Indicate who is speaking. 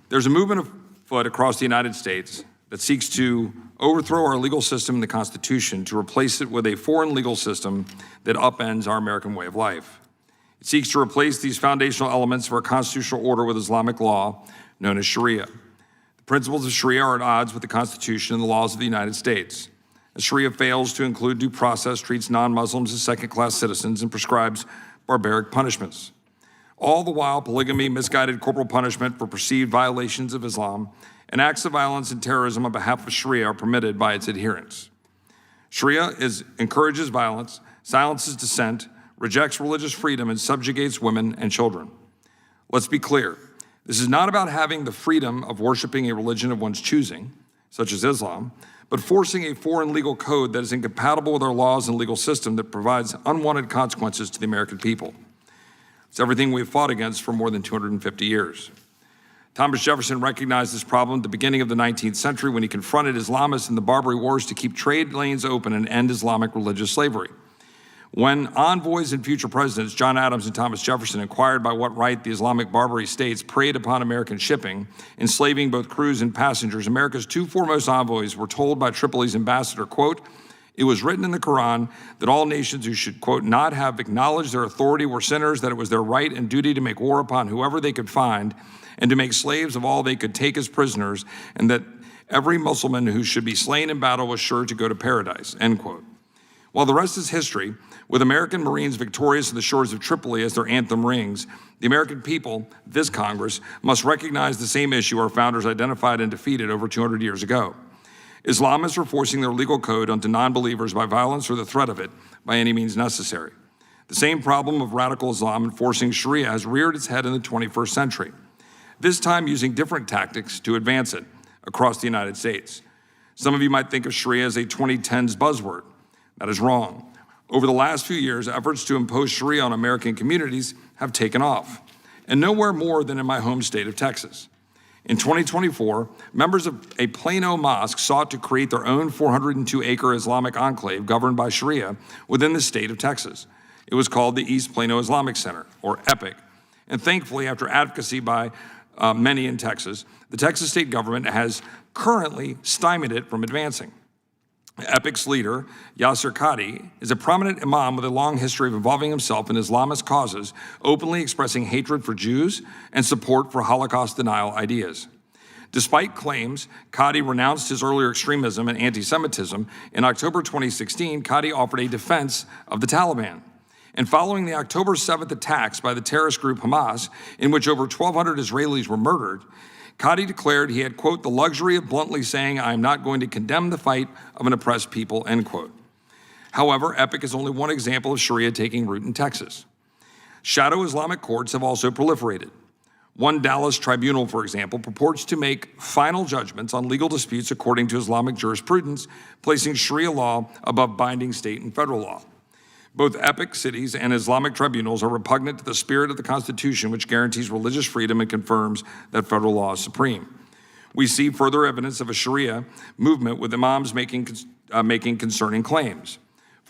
Speaker 1: There's a movement afoot across the United States that seeks to overthrow our legal system and the Constitution to replace it with a foreign legal system that upends our American way of life. It seeks to replace these foundational elements of our constitutional order with Islamic law, known as Sharia. The principles of Sharia are at odds with the Constitution and the laws of the United States. As Sharia fails to include due process, treats non-Muslims as second-class citizens, and prescribes barbaric punishments. All the while, polygamy, misguided corporal punishment for perceived violations of Islam, and acts of violence and terrorism on behalf of Sharia are permitted by its adherents. Sharia encourages violence, silences dissent, rejects religious freedom, and subjugates women and children. Let's be clear. This is not about having the freedom of worshiping a religion of one's choosing, such as Islam, but forcing a foreign legal code that is incompatible with our laws and legal system that provides unwanted consequences to the American people. It's everything we've fought against for more than 250 years. Thomas Jefferson recognized this problem at the beginning of the 19th century when he confronted Islamists in the Barbary Wars to keep trade lanes open and end Islamic religious slavery. When envoys and future presidents, John Adams and Thomas Jefferson, inquired by what right the Islamic Barbary states preyed upon American shipping, enslaving both crews and passengers, America's two foremost envoys were told by Tripoli's ambassador, quote, "It was written in the Quran that all nations who should, quote, not have acknowledged their authority were sinners, that it was their right and duty to make war upon whoever they could find, and to make slaves of all they could take as prisoners, and that every Muslim who should be slain in battle was sure to go to paradise," end quote. While the rest is history, with American Marines victorious on the shores of Tripoli as their anthem rings, the American people, this Congress, must recognize the same issue our founders identified and defeated over 200 years ago. Islamists are forcing their legal code onto non-believers by violence or the threat of it by any means necessary. The same problem of radical Islam enforcing Sharia has reared its head in the 21st century, this time using different tactics to advance it across the United States. Some of you might think of Sharia as a 2010s buzzword. That is wrong. Over the last few years, efforts to impose Sharia on American communities have taken off, and nowhere more than in my home state of Texas. In 2024, members of a Plano mosque sought to create their own 402-acre Islamic enclave governed by Sharia within the state of Texas. It was called the East Plano Islamic Center, or EPIC. And thankfully, after advocacy by many in Texas, the Texas state government has currently stymied it from advancing. EPIC's leader, Yasir Qadhi, is a prominent imam with a long history of involving himself in Islamist causes, openly expressing hatred for Jews and support for Holocaust denial ideas. Despite claims Qadhi renounced his earlier extremism and anti-Semitism, in October 2016, Qadhi offered a defense of the Taliban. And following the October 7th attacks by the terrorist group Hamas, in which over 1,200 Israelis were murdered, Qadhi declared he had, quote, the luxury of bluntly saying, "I am not going to condemn the fight of an oppressed people," end quote. However, EPIC is only one example of Sharia taking root in Texas. Shadow Islamic courts have also proliferated. One Dallas tribunal, for example, purports to make final judgments on legal disputes according to Islamic jurisprudence, placing Sharia law above binding state and federal law. Both EPIC cities and Islamic tribunals are repugnant to the spirit of the Constitution, which guarantees religious freedom and confirms that federal law is supreme. We see further evidence of a Sharia movement with imams making concerning claims.